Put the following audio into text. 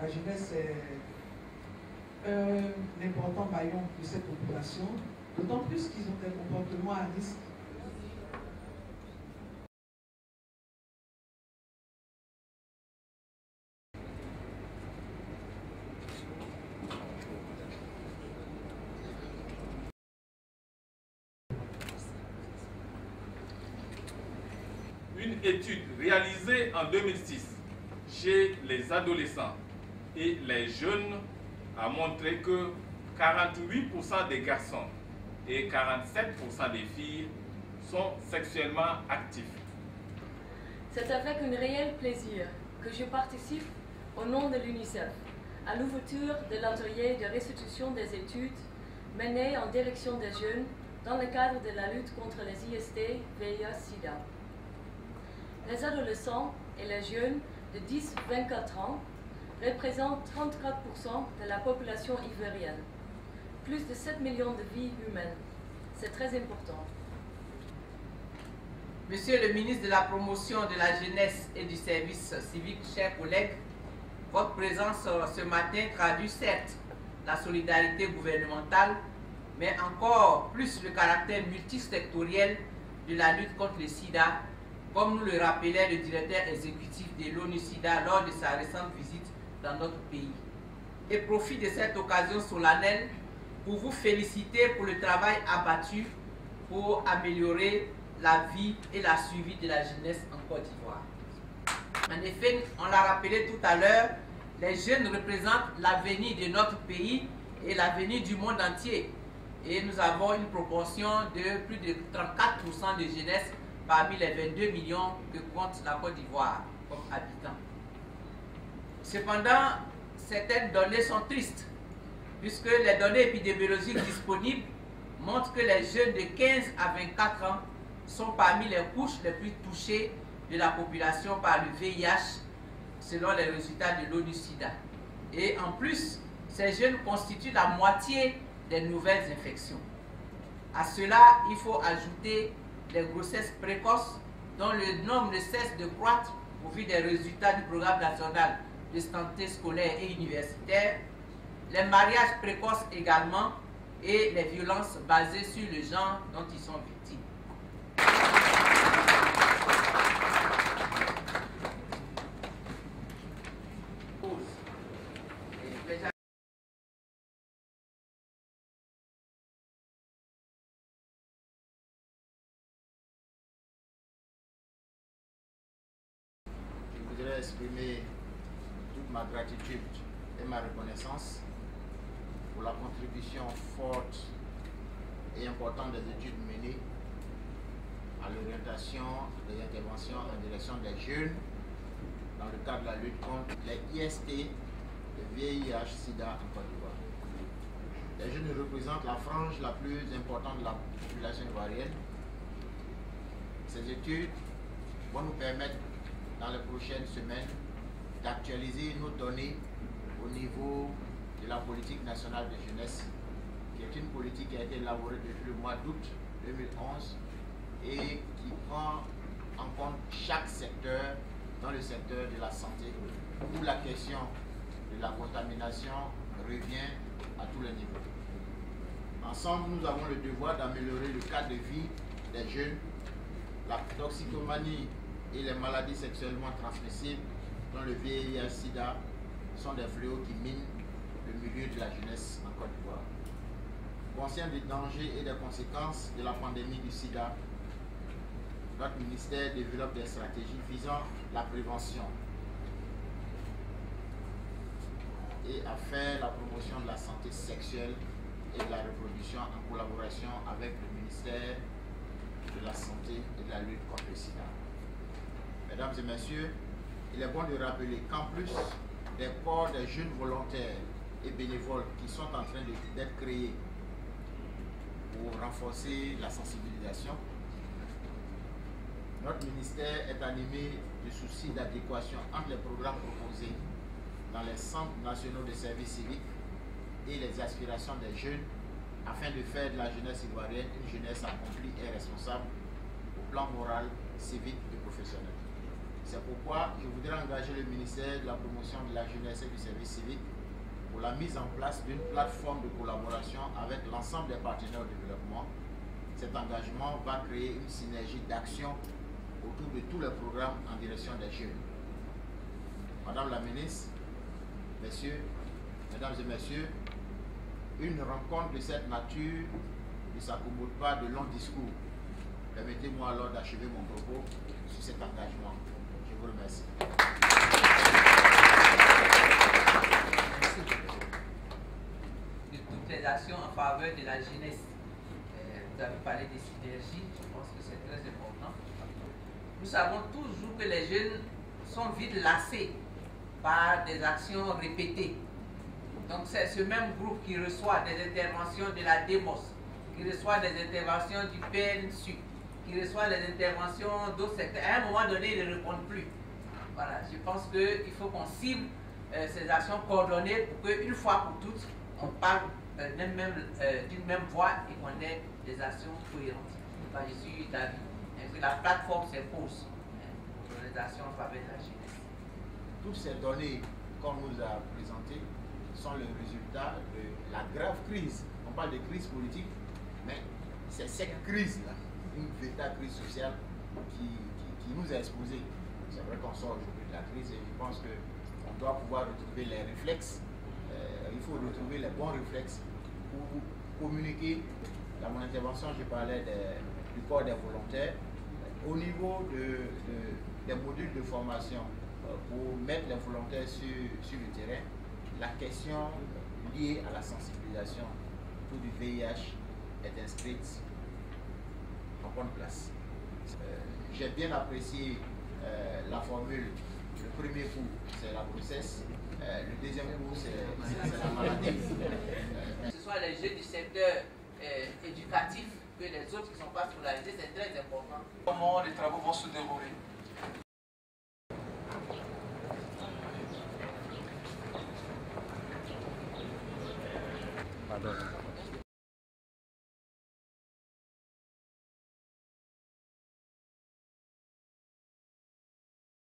La jeunesse est un important maillon de cette population, d'autant plus qu'ils ont des comportements à risque. Une étude réalisée en 2006 chez les adolescents et les jeunes a montré que 48% des garçons et 47% des filles sont sexuellement actifs. C'est avec un réel plaisir que je participe au nom de l'UNICEF à l'ouverture de l'atelier de restitution des études menées en direction des jeunes dans le cadre de la lutte contre les IST, VIH-Sida. Les adolescents et les jeunes de 10-24 ans représentent 34% de la population ivoirienne, plus de 7 millions de vies humaines. C'est très important. Monsieur le ministre de la Promotion de la Jeunesse et du Service civique, chers collègues, votre présence ce matin traduit certes la solidarité gouvernementale, mais encore plus le caractère multisectoriel de la lutte contre le sida, comme nous le rappelait le directeur exécutif de l'ONU-SIDA lors de sa récente visite dans notre pays. Et profite de cette occasion solennelle pour vous féliciter pour le travail abattu pour améliorer la vie et la suivi de la jeunesse en Côte d'Ivoire. En effet, on l'a rappelé tout à l'heure, les jeunes représentent l'avenir de notre pays et l'avenir du monde entier. Et nous avons une proportion de plus de 34% de jeunesse parmi les 22 millions que compte la Côte d'Ivoire comme habitants. Cependant, certaines données sont tristes, puisque les données épidémiologiques disponibles montrent que les jeunes de 15 à 24 ans sont parmi les couches les plus touchées de la population par le VIH, selon les résultats de l'ONU-SIDA. Et en plus, ces jeunes constituent la moitié des nouvelles infections. À cela, il faut ajouter les grossesses précoces dont le nombre ne cesse de croître au vu des résultats du programme national de santé scolaire et universitaire, les mariages précoces également et les violences basées sur le genre dont ils sont victimes. Je voudrais exprimer toute ma gratitude et ma reconnaissance pour la contribution forte et importante des études menées à l'orientation des interventions en direction des jeunes dans le cadre de la lutte contre les IST, le VIH-Sida en Côte d'Ivoire. Les jeunes représentent la frange la plus importante de la population ivoirienne. Ces études vont nous permettre dans les prochaines semaines d'actualiser nos données au niveau de la politique nationale de jeunesse, qui est une politique qui a été élaborée depuis le mois d'août 2011 et qui prend en compte chaque secteur dans le secteur de la santé, où la question de la contamination revient à tous les niveaux. Ensemble, nous avons le devoir d'améliorer le cadre de vie des jeunes. La toxicomanie et les maladies sexuellement transmissibles, dont le VIH-Sida, sont des fléaux qui minent le milieu de la jeunesse en Côte d'Ivoire. Conscient des dangers et des conséquences de la pandémie du sida, notre ministère développe des stratégies visant la prévention et à faire la promotion de la santé sexuelle et de la reproduction en collaboration avec le ministère de la Santé et de la lutte contre le sida. Mesdames et messieurs, il est bon de rappeler qu'en plus des corps des jeunes volontaires et bénévoles qui sont en train d'être créés pour renforcer la sensibilisation, notre ministère est animé du souci d'adéquation entre les programmes proposés dans les centres nationaux de services civiques et les aspirations des jeunes afin de faire de la jeunesse ivoirienne une jeunesse accomplie et responsable au plan moral, civique et professionnel. C'est pourquoi je voudrais engager le ministère de la promotion de la jeunesse et du service civique pour la mise en place d'une plateforme de collaboration avec l'ensemble des partenaires au développement. Cet engagement va créer une synergie d'action autour de tous les programmes en direction des jeunes. Madame la ministre, messieurs, mesdames et messieurs, une rencontre de cette nature ne s'accommode pas de longs discours. Permettez-moi alors d'achever mon propos sur cet engagement. Je vous remercie. Merci. De toutes les actions en faveur de la jeunesse, vous avez parlé des synergies, je pense que c'est très important. Nous savons toujours que les jeunes sont vite lassés par des actions répétées. Donc c'est ce même groupe qui reçoit des interventions de la DEMOS, qui reçoit des interventions du PNSU, qui reçoit les interventions d'autres secteurs. À un moment donné, ils ne répondent plus. Voilà, je pense qu'il faut qu'on cible ces actions coordonnées pour qu'une fois pour toutes, on parle d'une même voix et qu'on ait des actions cohérentes. Enfin, je suis d'avis que la plateforme s'impose pour les actions en faveur de la jeunesse. Toutes ces données qu'on nous a présentées sont le résultat de la grave crise. On parle de crise politique, mais c'est cette crise-là, une véritable crise sociale qui nous a exposés. C'est vrai qu'on sort aujourd'hui de la crise et je pense qu'on doit pouvoir retrouver les réflexes. Il faut retrouver les bons réflexes pour communiquer. Dans mon intervention, je parlais du corps des volontaires. Au niveau des modules de formation, pour mettre les volontaires sur le terrain, la question liée à la sensibilisation autour du VIH est inscrite en bonne place. J'ai bien apprécié la formule. Le premier coup, c'est la grossesse. Le deuxième coup, c'est la maladie. Que ce soit les jeunes du secteur éducatif que les autres qui ne sont pas scolarisés, c'est très important. Comment les travaux vont se dérouler? Pardon.